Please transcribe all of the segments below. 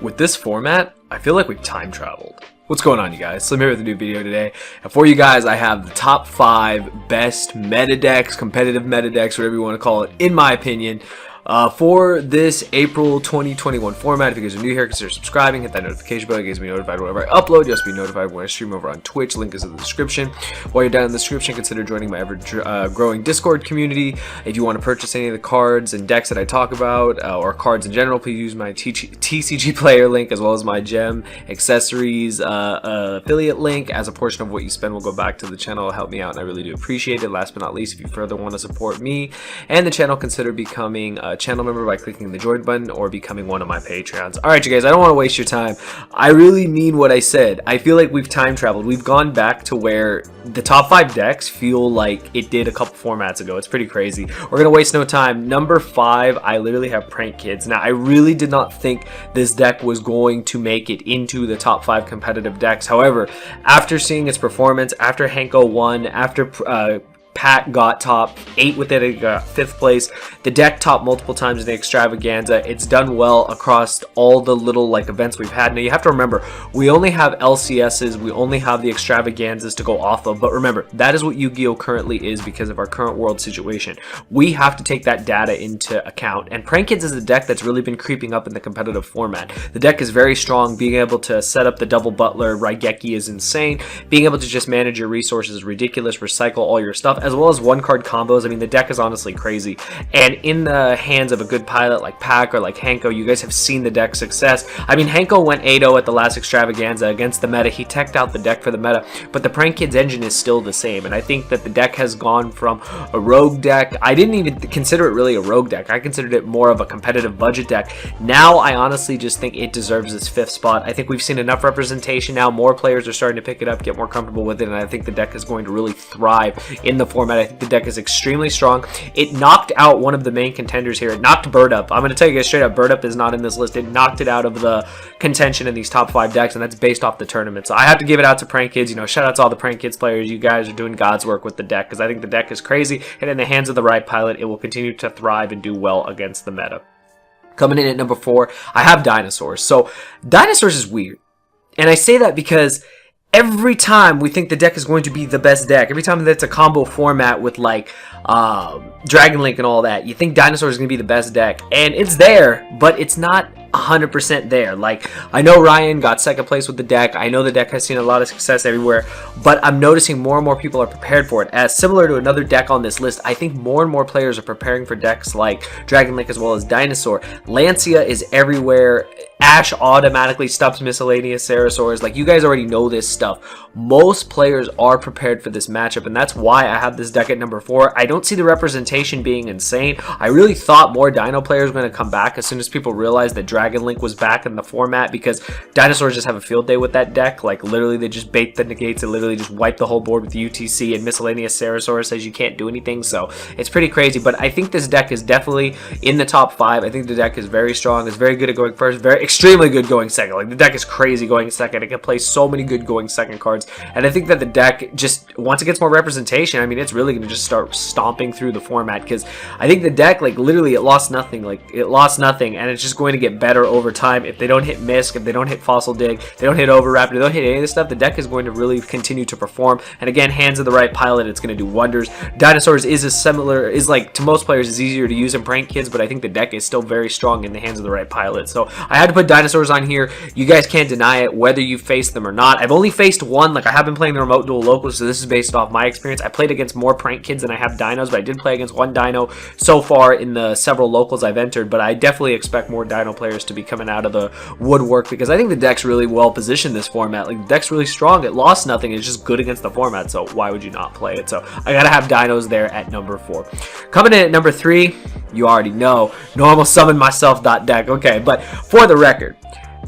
With this format, I feel like we've time traveled. What's going on, you guys? So I'm here with a new video today, and for you guys I have the top 5 best meta decks, competitive meta decks, whatever you want to call it, in my opinion, for this April 2021 format. If you guys are new here, consider subscribing, hit that notification bell, it gets me notified whenever I upload. You'll also be notified when I stream over on Twitch. Link is in the description. While you're down in the description, consider joining my ever-growing Discord community. If you want to purchase any of the cards and decks that I talk about, or cards in general, please use my TCG player link, as well as my gem accessories affiliate link. As a portion of what you spend will go back to the channel. It'll help me out, and I really do appreciate it. Last but not least, if you further want to support me and the channel, consider becoming a channel member by clicking the join button or becoming one of my Patreons. Alright, you guys, I don't want to waste your time. I really mean what I said. I feel like we've time traveled. We've gone back to where the top 5 decks feel like it did a couple formats ago. It's pretty crazy. We're gonna waste no time. Number 5, I literally have Prank Kids. Now, I really did not think this deck was going to make it into the top 5 competitive decks. However, after seeing its performance, after Hanko won, after Pat got top 8 with it, it got 5th place. The deck topped multiple times in the extravaganza. It's done well across all the little events we've had. Now you have to remember, we only have LCSs, we only have the extravaganzas to go off of, but remember, that is what Yu-Gi-Oh currently is because of our current world situation. We have to take that data into account, and Prank Kids is a deck that's really been creeping up in the competitive format. The deck is very strong. Being able to set up the double Butler Raigeki is insane. Being able to just manage your resources is ridiculous. Recycle all your stuff, as well as one card combos. I mean, the deck is honestly crazy, and in the hands of a good pilot like Pac or like Hanko, you guys have seen the deck success. I mean, Hanko went 8-0 at the last extravaganza against the meta. He teched out the deck for the meta, but the Prank Kids engine is still the same, and I think that the deck has gone from a rogue deck. I didn't even consider it really a rogue deck. I considered it more of a competitive budget deck. Now I honestly just think it deserves its 5th spot. I think we've seen enough representation now. More players are starting to pick it up, get more comfortable with it, and I think the deck is going to really thrive in the format. I think the deck is extremely strong. It knocked out one of the main contenders here. It knocked Bird Up. I'm going to tell you guys straight up, Bird Up is not in this list. It knocked it out of the contention in these top 5 decks, and that's based off the tournament. So I have to give it out to Prank Kids. You know, shout out to all the Prank Kids players. You guys are doing God's work with the deck, because I think the deck is crazy, and in the hands of the right pilot, it will continue to thrive and do well against the meta. Coming in at number 4, I have Dinosaurs. So Dinosaurs is weird, and I say that because every time we think the deck is going to be the best deck, every time that's a combo format with Dragon Link and all that, you think Dinosaurs is going to be the best deck, and it's there, but it's not 100% there. Like, I know Ryan got 2nd place with the deck. I know the deck has seen a lot of success everywhere, but I'm noticing more and more people are prepared for it. As similar to another deck on this list, I think more and more players are preparing for decks like Dragon Link as well as Dinosaur. Lancia is everywhere. Ash automatically stops miscellaneous Ceratosaurs. Like, you guys already know this stuff. Most players are prepared for this matchup, and that's why I have this deck at number 4. I don't see the representation being insane. I really thought more Dino players were going to come back as soon as people realized that Dragon Link was back in the format, because Dinosaurs just have a field day with that deck. Like, literally, they just bait the negates and literally just wipe the whole board with UTC, and miscellaneous Ceratosaurus says you can't do anything, so it's pretty crazy. But I think this deck is definitely in the top 5. I think the deck is very strong. It's very good at going first, extremely good going second. Like, the deck is crazy going second. It can play so many good going second cards, and I think that the deck, just once it gets more representation, I mean, it's really going to just start stomping through the format, because I think the deck, like, literally it lost nothing. Like, it lost nothing, and it's just going to get better over time. If they don't hit Misk, if they don't hit Fossil Dig, they don't hit Overwrap, they don't hit any of this stuff, the deck is going to really continue to perform. And again, hands of the right pilot, it's going to do wonders. Dinosaurs is like, to most players, is easier to use in Prank Kids, but I think the deck is still very strong in the hands of the right pilot. So I had to put Dinosaurs on here. You guys can't deny it, whether you faced them or not. I've only faced one. Like, I have been playing the Remote Duel locals, so this is based off my experience. I played against more Prank Kids than I have Dinos, but I did play against one Dino so far in the several locals I've entered. But I definitely expect more Dino players to be coming out of the woodwork, because I think the deck's really well positioned this format. Like, the deck's really strong. It lost nothing. It's just good against the format, so why would you not play it? So I gotta have Dinos there at number 4. Coming in at number 3, you already know, Normal Summon Myself deck. Okay, but for the record,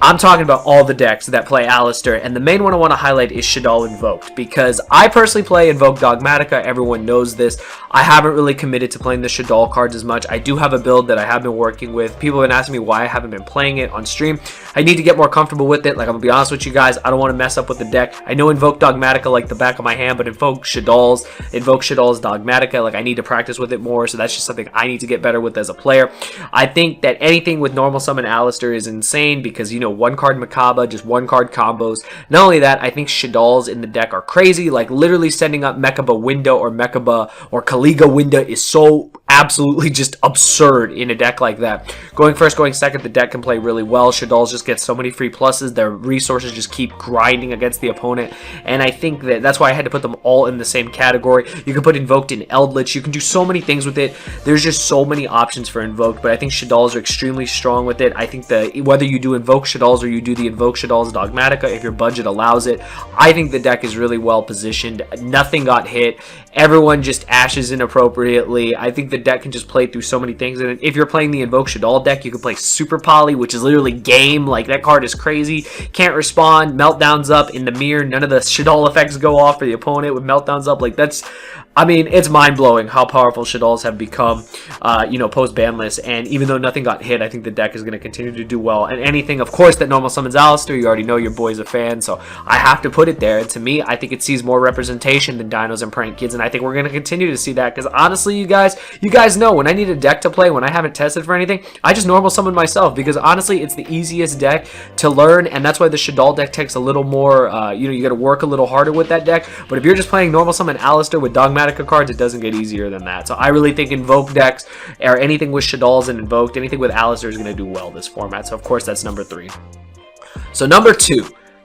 I'm talking about all the decks that play Alistair, and the main one I want to highlight is Shaddoll Invoked, because I personally play Invoke Dogmatica. Everyone knows this. I haven't really committed to playing the Shaddoll cards as much. I do have a build that I have been working with. People have been asking me why I haven't been playing it on stream. I need to get more comfortable with it. Like, I'm gonna be honest with you guys, I don't want to mess up with the deck. I know Invoke Dogmatica like the back of my hand, but Invoke Shaddoll's Dogmatica, like, I need to practice with it more, so that's just something I need to get better with as a player. I think that anything with normal summon Alistair is insane, because you know, one card Makaba, just one card combos. Not only that, I think Shaddolls in the deck are crazy. Like literally sending up Mekaba Winda or Kaliga Winda is so absolutely just absurd in a deck like that. Going first, going second, the deck can play really well. Shaddolls just get so many free pluses. Their resources just keep grinding against the opponent, and I think that's why I had to put them all in the same category. You can put Invoked in Eldritch. You can do so many things with it. There's just so many options for Invoked, but I think Shaddolls are extremely strong with it. I think that whether you do Invoke Shaddolls or you do the Invoke Shaddolls Dogmatica, if your budget allows it, I think the deck is really well positioned. Nothing got hit. Everyone just ashes inappropriately. I think the deck can just play through so many things, and if you're playing the Invoke Shaddol deck, you can play Super Poly, which is literally game. Like, that card is crazy. Can't respond, meltdowns up in the mirror, none of the Shaddol effects go off for the opponent with meltdowns up. Like, that's, I mean, it's mind-blowing how powerful Shaddolls have become, you know, post-ban list, and even though nothing got hit, I think the deck is going to continue to do well, and anything, of course, that normal summons Alistair, you already know your boy's a fan, so I have to put it there, and to me, I think it sees more representation than Dinos and Prank Kids, and I think we're going to continue to see that, because honestly, you guys know, when I need a deck to play, when I haven't tested for anything, I just normal summon myself, because honestly, it's the easiest deck to learn, and that's why the Shaddol deck takes a little more, you know, you got to work a little harder with that deck, but if you're just playing normal summon Alistair with Dogmatica cards, it doesn't get easier than that. So I really think Invoke decks, or anything with Shaddolls and Invoked, anything with Alistair is going to do well this format. So of course that's number 3. So number 2,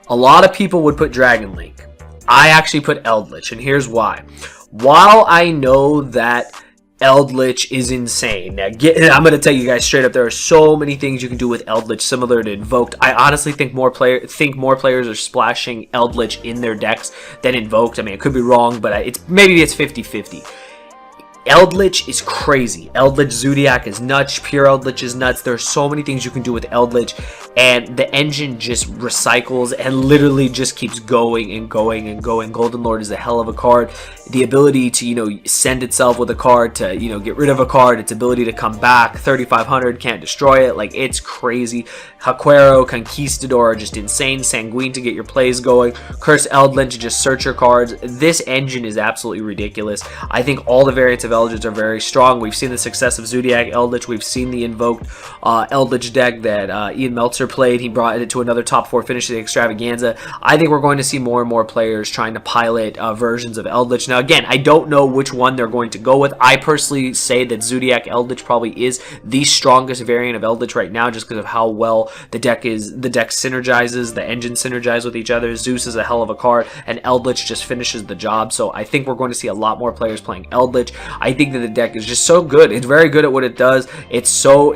a lot of people would put Dragon Link. I actually put Eldritch, and here's why. While I know that Eldritch is insane. Now, I'm going to tell you guys straight up, there are so many things you can do with Eldritch similar to Invoked. I honestly think more players are splashing Eldritch in their decks than Invoked. I mean, it could be wrong, but maybe it's 50-50. Eldritch is crazy. Eldritch Zodiac is nuts. Pure Eldritch is nuts. There are so many things you can do with Eldritch, and the engine just recycles and literally just keeps going and going and going. Golden Lord is a hell of a card. The ability to, you know, send itself with a card to, you know, get rid of a card. Its ability to come back. 3,500, can't destroy it. Like, it's crazy. Haquero, Conquistador are just insane. Sanguine to get your plays going. Curse Eldritch to just search your cards. This engine is absolutely ridiculous. I think all the variants of Eldritch are very strong. We've seen the success of Zodiac Eldritch. We've seen the Invoked Eldritch deck that Ian Meltzer played. He brought it to another top 4 finish of the Extravaganza. I think we're going to see more and more players trying to pilot versions of Eldritch. Now, again, I don't know which one they're going to go with. I personally say that Zodiac Eldritch probably is the strongest variant of Eldritch right now, just because of how well the deck synergizes, the engine synergize with each other. Zeus is a hell of a card, and Eldritch just finishes the job. So I think we're going to see a lot more players playing Eldritch. I think that the deck is just so good. It's very good at what it does. It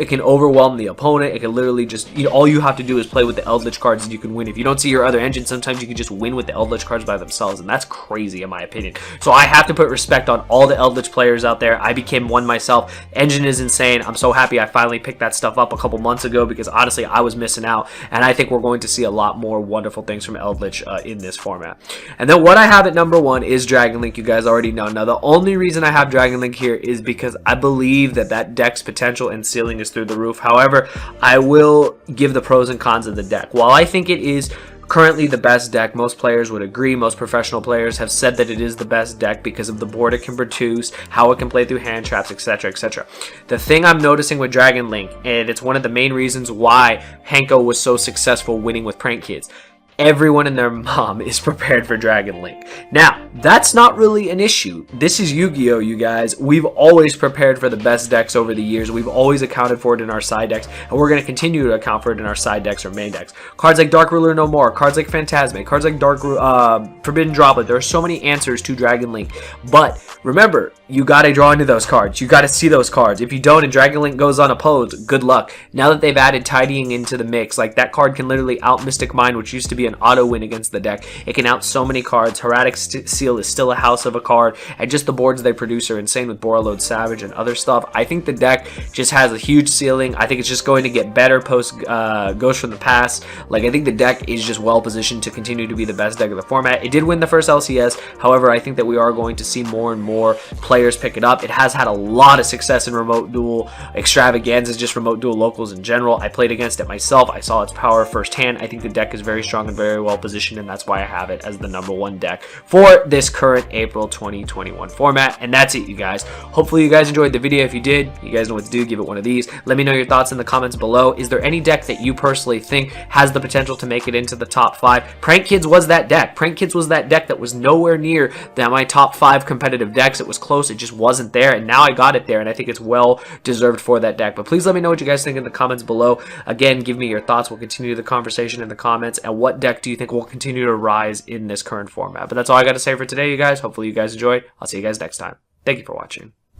can overwhelm the opponent. It can literally just, you know, all you have to do is play with the Eldritch cards and you can win. If you don't see your other engine, sometimes you can just win with the Eldritch cards by themselves, and that's crazy in my opinion. So I have to put respect on all the Eldritch players out there. I became one myself. Engine is insane. I'm so happy I finally picked that stuff up a couple months ago, because honestly I was missing out, and I think we're going to see a lot more wonderful things from Eldritch in this format. And then what I have at number 1 is Dragon Link. You guys already know. Now, the only reason I have Dragon Link here is because I believe that deck's potential and ceiling is through the roof. However, I will give the pros and cons of the deck. While I think it is currently the best deck, most players would agree. Most professional players have said that it is the best deck because of the board it can produce, how it can play through hand traps, etc., etc. The thing I'm noticing with Dragon Link, and it's one of the main reasons why Hanko was so successful winning with Prank Kids, everyone and their mom is prepared for Dragon Link. Now, that's not really an issue. This is Yu-Gi-Oh, you guys. We've always prepared for the best decks over the years. We've always accounted for it in our side decks, and we're going to continue to account for it in our side decks or main decks. Cards like Dark Ruler No More, cards like Phantasme, cards like Forbidden Droplet. There are so many answers to Dragon Link, but remember, you got to draw into those cards. You got to see those cards. If you don't and Dragon Link goes unopposed, good luck. Now that they've added Tidying into the mix, like, that card can literally out Mystic Mind, which used to be an auto win against the deck. It can out so many cards. Hermetic Seal is still a house of a card, and just the boards they produce are insane with Borreload Savage and other stuff. I think the deck just has a huge ceiling. I think it's just going to get better post Ghost from the Past. Like, I think the deck is just well positioned to continue to be the best deck of the format. It did win the first LCS. However, I think that we are going to see more and more players pick it up. It has had a lot of success in Remote Duel Extravaganzas, just Remote Duel locals in general. I played against it myself. I saw its power firsthand. I think the deck is very strong and very well positioned, and that's why I have it as the #1 deck for this current April 2021 format. And that's it, you guys. Hopefully you guys enjoyed the video. If you did, you guys know what to do. Give it one of these. Let me know your thoughts in the comments below. Is there any deck that you personally think has the potential to make it into the top 5? Prank Kids was that deck. Prank Kids was that deck that was nowhere near my top 5 competitive decks. It was close. It just wasn't there, and now I got it there, and I think it's well deserved for that deck. But please let me know what you guys think in the comments below. Again, give me your thoughts. We'll continue the conversation in the comments. And what deck do you think will continue to rise in this current format? But that's all I got to say for today, you guys. Hopefully you guys enjoyed. I'll see you guys next time. Thank you for watching.